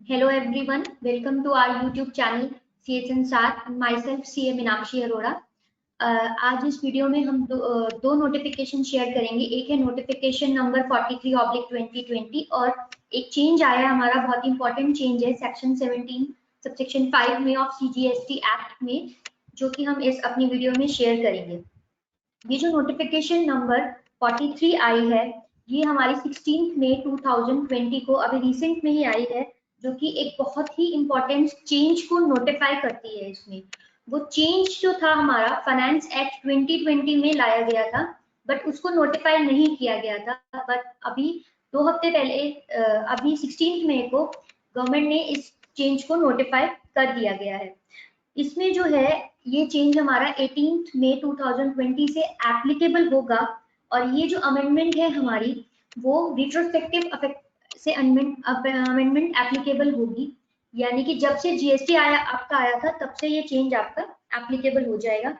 Hello everyone, welcome to our YouTube channel CHN SAR and myself CA Meenakshi Arora. आज इस video में हम दो नोटिफिकेशन शेयर करेंगे। एक है नोटिफिकेशन नंबर 43/2020 और एक चेंज आया हमारा, बहुत इंपॉर्टेंट चेंज है सेक्शन 17 सबसेक्शन 5 में ऑफ CGST एक्ट में, जो कि हम इस अपनी वीडियो में शेयर करेंगे। ये जो नोटिफिकेशन नंबर 43 आई है, ये हमारी 16 मई 2020 को अभी रिसेंट में ही आई है, जो कि एक बहुत ही इंपॉर्टेंट चेंज को नोटिफाई करती है। इसमें वो चेंज जो था हमारा फाइनेंस एक्ट 2020 में लाया गया था, बट उसको नोटिफाई नहीं किया गया था। बट अभी 2 हफ्ते पहले अभी 16 मई को गवर्नमेंट ने इस चेंज को नोटिफाई कर दिया गया है। इसमें जो है ये चेंज हमारा 18 मई 2020 से एप्लीकेबल होगा और ये जो अमेंडमेंट है हमारी वो रिट्रोस्पेक्टिव अफेक्ट से अमेंडमेंट एप्लीकेबल होगी, यानी कि जब से जीएसटी आपका आया था तब से ये चेंज आपका एप्लीकेबल हो जाएगा।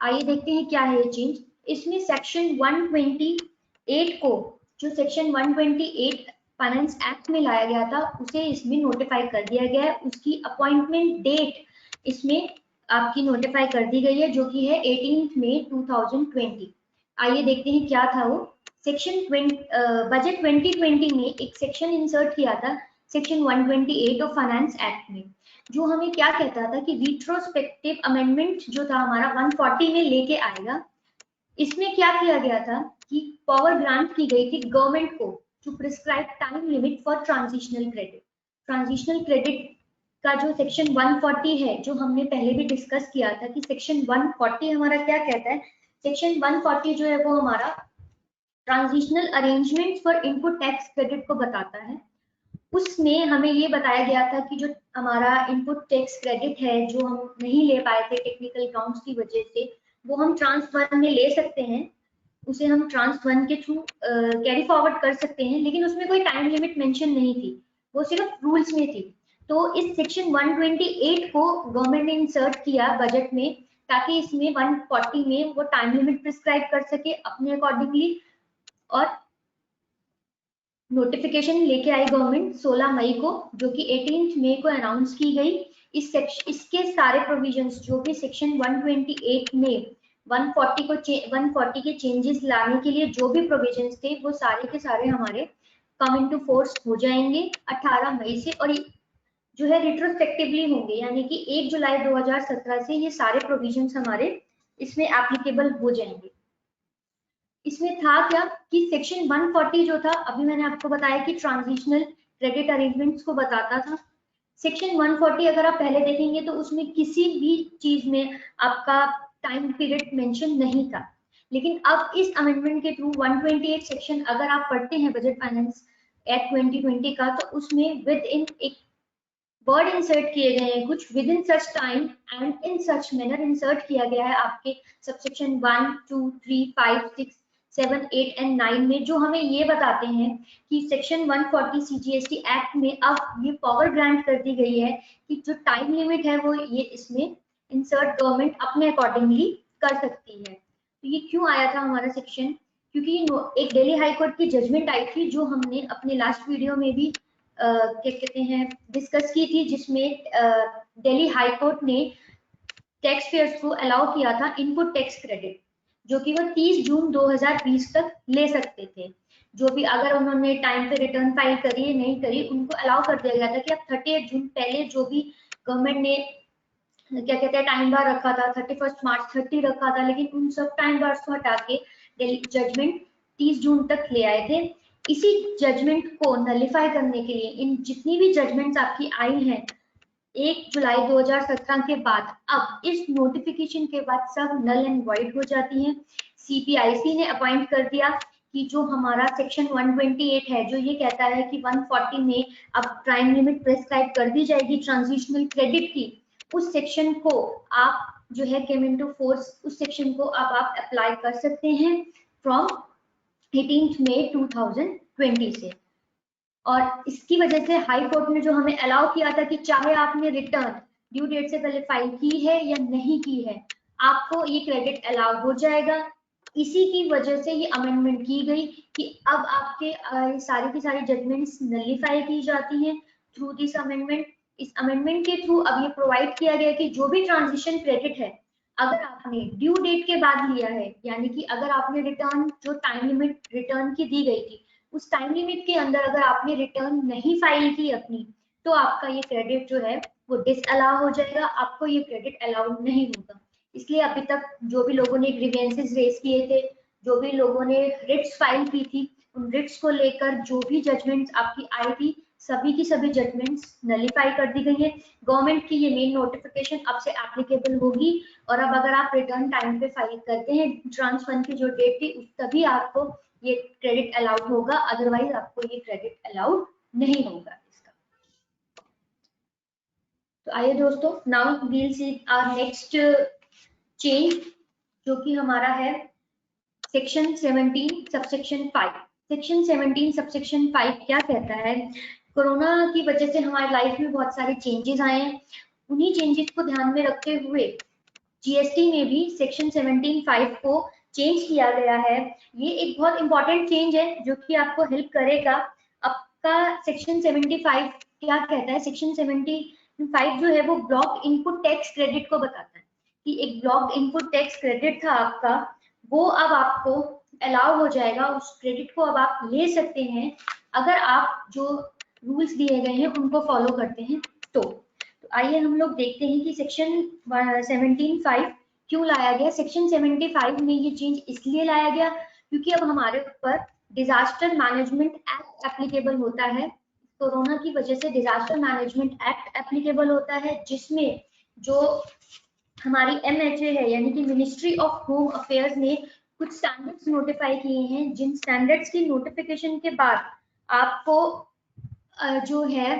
आइए देखते हैं क्या है ये चेंज। इसमें सेक्शन 128 को, जो सेक्शन 128 फाइनेंस एक्ट में लाया गया था, उसे इसमें नोटिफाई कर दिया गया है। उसकी अपॉइंटमेंट डेट इसमें आपकी नोटिफाई कर दी गई है, जो कि है 18 मई 2020। आइए देखते हैं क्या था वो। सेक्शन बजट 2020 में एक सेक्शन इंसर्ट किया था सेक्शन 128 ऑफ फाइनेंस एक्ट में, जो हमें क्या कहता था कि रिट्रोस्पेक्टिव अमेंडमेंट जो था हमारा 140 में लेके आएगा। इसमें क्या किया गया था कि पावर ग्रांट की गई थी गवर्नमेंट को to prescribe time limit for transitional credit. Transitional credit का जो सेक्शन 140 है, जो हमने पहले भी डिस्कस किया था कि सेक्शन 140 हमारा क्या कहता है। सेक्शन 140 जो है वो हमारा transitional arrangements for input tax credit को बताता है। उसमें हमें ये बताया गया था कि जो हमारा इनपुट टैक्स क्रेडिट है, जो हम नहीं ले पाए थे टेक्निकल ग्राउंड्स की वजह से, वो हम ट्रांस 1 में ले सकते हैं। उसे हम ट्रांस 1 के थ्रू कैरी फॉरवर्ड कर सकते हैं, लेकिन उसमें कोई टाइम लिमिट मेंशन नहीं थी, वो सिर्फ रूल्स में थी। तो इस सेक्शन 128 को गवर्नमेंट ने इंसर्ट किया बजट में, ताकि इसमें 140 में वो टाइम लिमिट प्रिस्क्राइब कर सके अपने अकॉर्डिंगली। और नोटिफिकेशन लेके आई गवर्नमेंट 16 मई को, जो कि 18 मई को अनाउंस की गई। इसके सारे प्रोविजंस जो भी सेक्शन 128 में 140 के चेंजेस लाने के लिए जो भी प्रोविजंस थे, वो सारे के सारे हमारे कम इनटू फोर्स हो जाएंगे 18 मई से, और जो है रिट्रोस्पेक्टिवली होंगे, यानी कि 1 जुलाई 2017 से ये सारे प्रोविजंस हमारे इसमें एप्लीकेबल हो जाएंगे। इसमें था क्या कि सेक्शन 140 जो था, अभी मैंने आपको बताया कि ट्रांजिशनल क्रेडिट अरेंजमेंट्स को बताता था। सेक्शन 140 अगर आप पहले देखेंगे तो उसमें किसी भी चीज में आपका टाइम पीरियड मेंशन नहीं था, लेकिन अब इस अमेंडमेंट के थ्रू 128 सेक्शन अगर आप पढ़ते हैं बजट फाइनेंस एक्ट 2020 का, तो उसमें विद इन एक वर्ड इंसर्ट किए गए हैं, कुछ with in such time and in such manner insert किया गया है आपके सबसेक्शन 1, 2, 3, 5, 6, 7, 8 एंड 9 में, जो हमें ये बताते हैं कि सेक्शन 140 CGST एक्ट में अब ये पावर ग्रांट कर दी गई है कि जो टाइम लिमिट है वो ये इसमें इंसर्ट गवर्नमेंट अपने अकॉर्डिंगली कर सकती है। तो ये क्यों आया था हमारा सेक्शन, क्योंकि एक दिल्ली हाई कोर्ट की जजमेंट आई थी, जो हमने अपने लास्ट वीडियो में भी क्या कहते हैं डिस्कस की थी, जिसमें दिल्ली हाई कोर्ट ने टैक्स पेयर्स को अलाउ किया था इनपुट टैक्स क्रेडिट, जो कि वो 30 जून 2020 तक ले सकते थे। जो भी अगर उन्होंने टाइम पे रिटर्न फाइल करी है नहीं करी, उनको अलाउ कर दिया गया था कि अब 30 जून पहले जो भी गवर्नमेंट ने क्या कहते हैं टाइम बार रखा था, 31 मार्च 30 रखा था, लेकिन उन सब टाइम बार्स को हटा के जजमेंट 30 जून तक ले आए थे। इसी जजमेंट को नलिफाई करने के लिए इन जितनी भी जजमेंट्स आपकी आई हैं 1 जुलाई 2017 के बाद, अब इस नोटिफिकेशन के बाद सब नल एंड वॉइड हो जाती हैं। CPIC ने अपॉइंट कर दिया कि जो हमारा सेक्शन 128 है, जो ये कहता है कि 140 में अब टाइम लिमिट प्रेस्क्राइब कर दी जाएगी ट्रांजिशनल क्रेडिट की, उस सेक्शन को आप जो है केम इनटू फोर्स, उस सेक्शन को अब आप अप्लाई कर सकते हैं फ्रॉम 18 मई 2020 से। और इसकी वजह से हाई कोर्ट ने जो हमें अलाउ किया था कि चाहे आपने रिटर्न ड्यू डेट से पहले फाइल की है या नहीं की है, आपको ये क्रेडिट अलाउ हो जाएगा। इसी की वजह से ये अमेंडमेंट की गई कि अब आपके सारी की सारी जजमेंट्स नलिफाई की जाती हैं थ्रू दिस अमेंडमेंट, इस अमेंडमेंट के थ्रू अब ये प्रोवाइड किया गया कि जो भी ट्रांजिशन क्रेडिट है अगर आपने ड्यू डेट के बाद लिया है, यानी कि अगर आपने रिटर्न जो टाइम लिमिट रिटर्न की दी गई थी उस टाइम लिमिट के अंदर अगर आपने रिटर्न नहीं फाइल की अपनी, तो आपका ये क्रेडिट जो है वो डिसअलाउ हो जाएगा, आपको ये क्रेडिट अलाउड नहीं होगा। इसलिए अभी तक जो भी लोगों ने ग्रीवेंसेस रेज किए थे, जो भी लोगों ने रिट्स फाइल की थी, उन रिट्स को लेकर जो भी जजमेंट्स आपकी आई थी सभी की सभी जजमेंट्स नलीफाई कर दी गई है। गवर्नमेंट की ये मेन नोटिफिकेशन अब से एप्लीकेबल होगी और अब अगर आप रिटर्न टाइम पे फाइल करते हैं ट्रांस फंड की जो डेट थी उस तभी आपको ये क्रेडिट अलाउड होगा, अदरवाइज आपको ये क्रेडिट अलाउड नहीं होगा इसका। तो आइए दोस्तों, now we'll see our next change जो कि हमारा है सेक्शन 17 सबसेक्शन 5। सेक्शन 17 सबसेक्शन 5 क्या कहता है? कोरोना की वजह से हमारी लाइफ में बहुत सारे चेंजेस आए हैं, उन्हीं चेंजेस को ध्यान में रखते हुए जीएसटी में भी सेक्शन 17(5) को चेंज किया गया है। ये एक बहुत इंपॉर्टेंट चेंज है जो कि आपको हेल्प करेगा। आपका सेक्शन 75 क्या कहता है? सेक्शन 75 जो है वो ब्लॉक इनपुट टैक्स क्रेडिट को बताता है कि एक ब्लॉक इनपुट टैक्स क्रेडिट था आपका, वो अब आपको अलाउ हो जाएगा, उस क्रेडिट को अब आप ले सकते हैं अगर आप जो रूल्स दिए गए हैं उनको फॉलो करते हैं। तो आइए हम लोग देखते हैं कि सेक्शन 17(5) क्यों लाया गया। सेक्शन 75 में ये चेंज इसलिए लाया गया क्योंकि अब हमारे ऊपर डिजास्टर मैनेजमेंट एक्ट एप्लीकेबल होता है। कोरोना की वजह से डिजास्टर मैनेजमेंट एक्ट एप्लीकेबल होता है जिसमें जो हमारी MHA है यानी कि मिनिस्ट्री ऑफ होम अफेयर्स ने कुछ स्टैंडर्ड्स नोटिफाई किए हैं, जिन स्टैंडर्ड्स की नोटिफिकेशन के बाद आपको जो है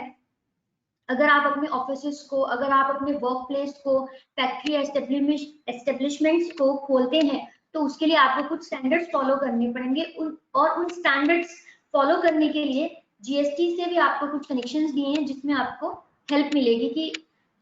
अगर आप अपने ऑफिसेस को, अगर आप अपने वर्क प्लेस को, फैक्ट्री एस्टेब्लिशमेंट्स को खोलते हैं तो उसके लिए आपको कुछ स्टैंडर्ड्स फॉलो करने पड़ेंगे और उन स्टैंडर्ड्स फॉलो करने के लिए जीएसटी से भी आपको कुछ कनेक्शंस दिए हैं जिसमें आपको हेल्प मिलेगी कि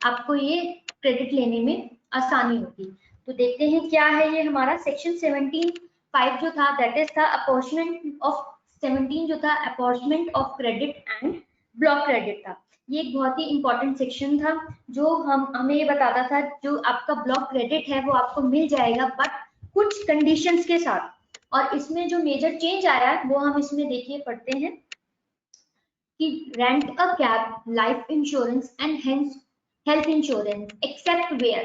आपको ये क्रेडिट लेने में आसानी होगी। तो देखते हैं क्या है ये हमारा सेक्शन 17(5) जो था दैट इज था अपॉर्चमेंट ऑफ 17 जो था apportionment of credit and block credit था। ये एक बहुत ही इंपॉर्टेंट सेक्शन था जो हमें ये बताता था जो आपका ब्लॉक क्रेडिट है वो आपको मिल जाएगा बट कुछ कंडीशंस के साथ। और इसमें जो मेजर चेंज आ रहा है वो हम इसमें देखिए पढ़ते हैं कि rent a cab, life insurance and health insurance except where.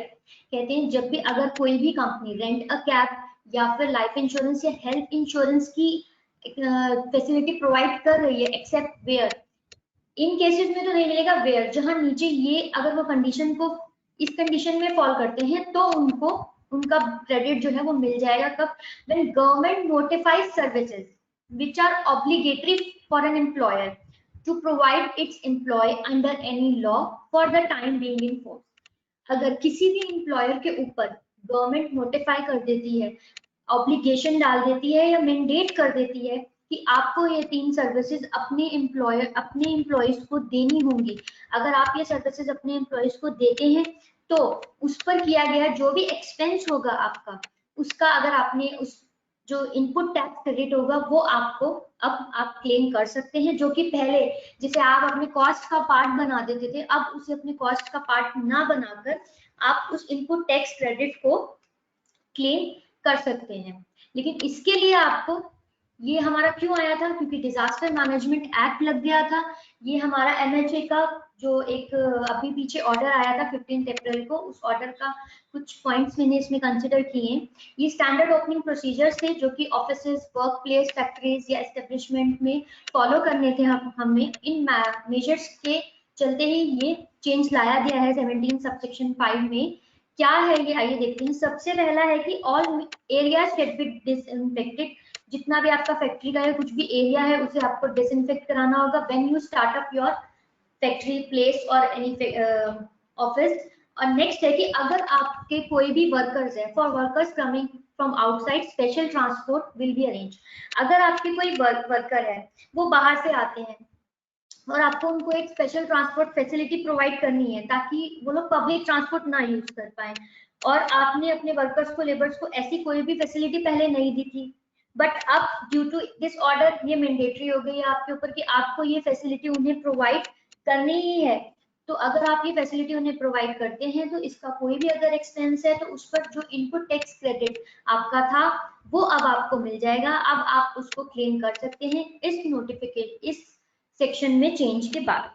कहते हैं जब भी अगर कोई भी कंपनी रेंट अ कैब या फिर लाइफ इंश्योरेंस या हेल्थ इंश्योरेंस की फैसिलिटी प्रोवाइड कर रही है एक्सेप्ट वेयर, इन केसेस में तो नहीं मिलेगा, वेयर जहां नीचे ये अगर वो कंडीशन को इस कंडीशन में फॉल करते हैं तो उनको उनका क्रेडिट जो है वो मिल जाएगा। कब? When government notifies services which are obligatory for an employer to provide its employ under any law for the time being in force. अगर किसी भी एम्प्लॉयर के ऊपर गवर्नमेंट नोटिफाई कर देती है, ऑब्लिगेशन डाल देती है या मैंडेट कर देती है कि आपको ये 3 सर्विसेज अपने एम्प्लॉयज को देनी होंगी, अगर आप ये सर्विसेज अपने एम्प्लॉयज को देते हैं तो उस पर किया गया जो भी एक्सपेंस होगा आपका, उसका अगर आपने उस जो इनपुट टैक्स क्रेडिट होगा वो आपको अब आप क्लेम कर सकते हैं, जो कि पहले जिसे आप अपने कॉस्ट का पार्ट बना देते थे अब उसे अपने कॉस्ट का पार्ट ना बनाकर आप उस इनपुट टैक्स क्रेडिट को क्लेम कर सकते हैं। लेकिन इसके लिए आपको ये हमारा क्यों आया था? क्योंकि डिजास्टर मैनेजमेंट एक्ट लग गया था। ये हमारा MHA का जो एक अभी पीछे ऑर्डर आया था 15 अप्रैल को, उस ऑर्डर का कुछ पॉइंट्स मैंने इसमें कंसिडर किए हैं। ये स्टैंडर्ड ओपनिंग प्रोसीजर्स थे जो कि ऑफिसेज, वर्क प्लेस, फैक्ट्रीज या एस्टेब्लिशमेंट में फॉलो करने थे। हमें इन मेजर्स के चलते ही ये चेंज लाया गया है 17 सबसेक्शन 5 में। क्या है ये आइए देखते हैं। सबसे पहला है कि all areas can be disinfected, जितना भी आपका फैक्ट्री का या कुछ भी एरिया है उसे आपको डिसइंफेक्ट कराना होगा when you start up your factory place और एनी ऑफिस। और नेक्स्ट है कि अगर आपके कोई भी वर्कर्स है, for workers coming from outside special transport will be arrange. अगर आपके कोई वर्कर है वो बाहर से आते हैं और आपको उनको एक स्पेशल ट्रांसपोर्ट फैसिलिटी प्रोवाइड करनी है ताकि वो लोग पब्लिक ट्रांसपोर्ट ना यूज कर पाए, और आपने अपने वर्कर्स को, लेबर्स को ऐसी कोई भी फैसिलिटी पहले नहीं दी थी, बट अब ड्यू टू दिस ऑर्डर ये मैंडेटरी हो गई है आपके ऊपर कि आपको ये फैसिलिटी उन्हें प्रोवाइड करनी ही है। तो अगर आप ये फैसिलिटी उन्हें प्रोवाइड करते हैं तो इसका कोई भी अगर एक्सपेंस है तो उस पर जो इनपुट टैक्स क्रेडिट आपका था वो अब आपको मिल जाएगा, अब आप उसको क्लेम कर सकते हैं इस सेक्शन में चेंज के बाद।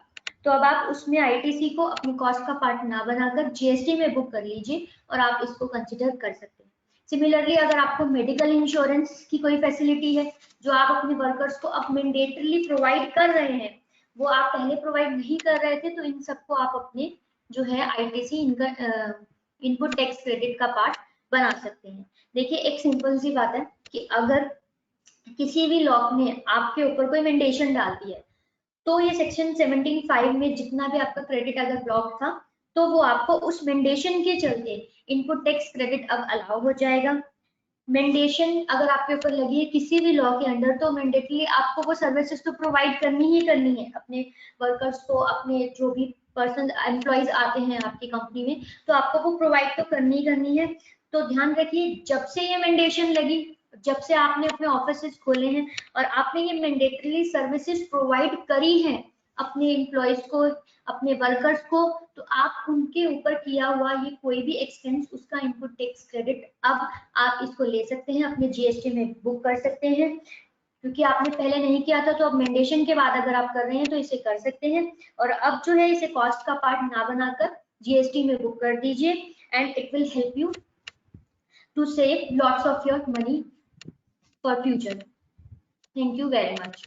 तो अब आप उसमें आईटीसी को अपनी कॉस्ट का पार्ट ना बनाकर जीएसटी में बुक कर लीजिए और आप इसको कंसिडर कर सकते हैं। सिमिलरली अगर आपको मेडिकल इंश्योरेंस की कोई फैसिलिटी है जो आप अपने वर्कर्स को अब मैंडेटरीली प्रोवाइड कर रहे हैं, वो आप पहले प्रोवाइड नहीं कर रहे थे, तो इन सबको आप अपने जो है आईटीसी इनका इनपुट टैक्स क्रेडिट का पार्ट बना सकते हैं। देखिए एक सिंपल सी बात है कि अगर किसी भी लॉ ने आपके ऊपर कोई मैंडेशन डाल दी है तो ये सेक्शन 17(5) में जितना भी आपका क्रेडिट अगर ब्लॉक था तो वो आपको उस मैंडेशन के चलते इनपुट टैक्स क्रेडिट अब अलाउ हो जाएगा। मैंडेशन अगर आपके ऊपर लगी है किसी भी लॉ के अंडर तो मैंडेटली आपको वो सर्विसेज तो प्रोवाइड करनी ही करनी है अपने वर्कर्स को, अपने जो भी पर्सन एम्प्लॉयज आते हैं आपकी कंपनी में, तो आपको वो प्रोवाइड तो करनी है। तो ध्यान रखिए जब से ये मैंडेशन लगी, जब से आपने अपने ऑफिसेज खोले हैं और आपने ये मैंडेटरी सर्विसेज प्रोवाइड करी है अपने एम्प्लॉयज को, अपने वर्कर्स को, तो आप उनके ऊपर किया हुआ ये कोई भी एक्सपेंस उसका इनपुट टैक्स क्रेडिट अब आप इसको ले सकते हैं, अपने जीएसटी में बुक कर सकते हैं। क्योंकि आपने पहले नहीं किया था तो अब मैंडेशन के बाद अगर आप कर रहे हैं तो इसे कर सकते हैं। और अब जो है इसे कॉस्ट का पार्ट ना बनाकर जीएसटी में बुक कर दीजिए and it will help you to save lots of your money for future. Thank you very much.